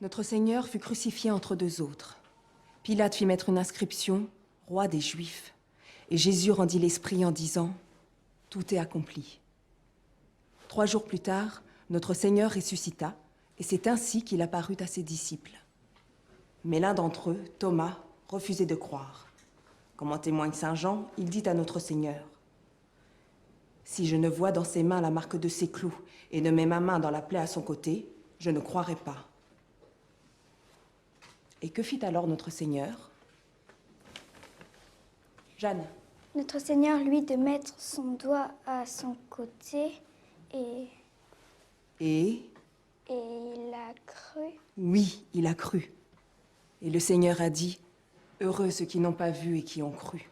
Notre Seigneur fut crucifié entre deux autres. Pilate fit mettre une inscription « Roi des Juifs ». Et Jésus rendit l'esprit en disant « Tout est accompli ». 3 jours plus tard, notre Seigneur ressuscita, et c'est ainsi qu'il apparut à ses disciples. Mais l'un d'entre eux, Thomas, refusait de croire. Comme en témoigne saint Jean, il dit à notre Seigneur « Si je ne vois dans ses mains la marque de ses clous et ne mets ma main dans la plaie à son côté, je ne croirai pas. » Et que fit alors notre Seigneur? Jeanne. Notre Seigneur, lui, de mettre son doigt à son côté et il a cru. Oui, il a cru. Et le Seigneur a dit, heureux ceux qui n'ont pas vu et qui ont cru.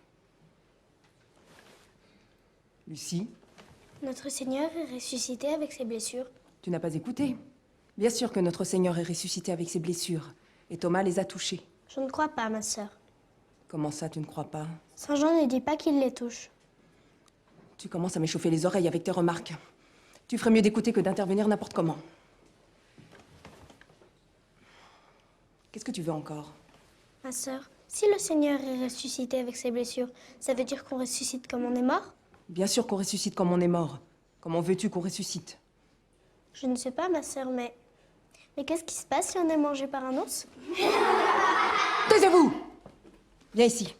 Lucie? Notre Seigneur est ressuscité avec ses blessures. Tu n'as pas écouté? Bien sûr que notre Seigneur est ressuscité avec ses blessures. Et Thomas les a touchées. Je ne crois pas, ma sœur. Comment ça, tu ne crois pas? Saint Jean ne dit pas qu'il les touche. Tu commences à m'échauffer les oreilles avec tes remarques. Tu ferais mieux d'écouter que d'intervenir n'importe comment. Qu'est-ce que tu veux encore? Ma sœur, si le Seigneur est ressuscité avec ses blessures, ça veut dire qu'on ressuscite comme on est mort? Bien sûr qu'on ressuscite comme on est mort. Comment veux-tu qu'on ressuscite? Je ne sais pas, ma sœur, mais qu'est-ce qui se passe si on est mangé par un ours? Taisez-vous! Viens ici.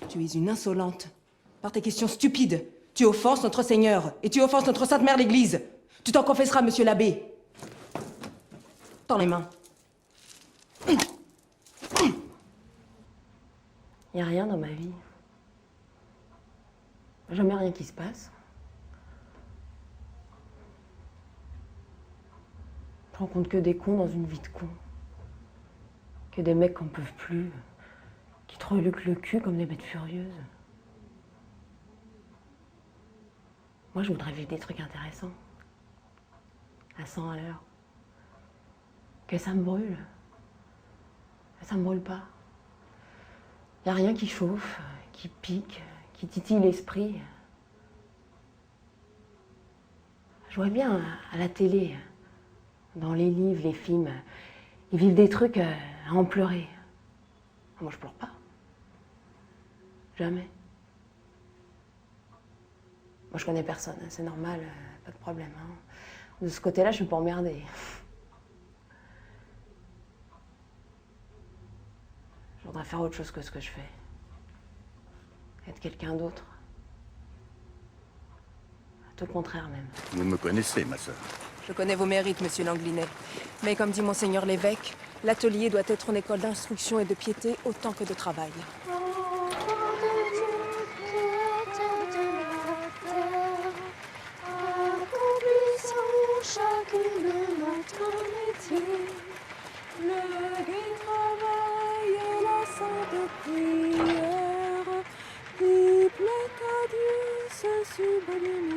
Tu es une insolente. Par tes questions stupides, tu offenses notre Seigneur et tu offenses notre Sainte Mère l'Église. Tu t'en confesseras, monsieur l'abbé. Tends les mains. Il n'y a rien dans ma vie. Jamais rien qui se passe. Je rencontre que des cons dans une vie de con. Que des mecs qui n'en peuvent plus. Qui te reluquent le cul comme des bêtes furieuses. Moi, je voudrais vivre des trucs intéressants. À 100 à l'heure. Que ça me brûle. Ça me brûle pas. Il n'y a rien qui chauffe, qui pique, qui titille l'esprit. Je vois bien à la télé, dans les livres, les films, ils vivent des trucs à en pleurer. Moi, je pleure pas. Jamais. Moi, je connais personne, c'est normal, pas de problème. Hein. De ce côté-là, je suis pas emmerdée. Je voudrais faire autre chose que ce que je fais. Être quelqu'un d'autre. Tout le contraire, même. Vous me connaissez, ma sœur. Je connais vos mérites, monsieur Langlinet. Mais comme dit monseigneur l'évêque, l'atelier doit être une école d'instruction et de piété autant que de travail. Le gai travail et la sainte prière, qui plaît à Dieu ce sublime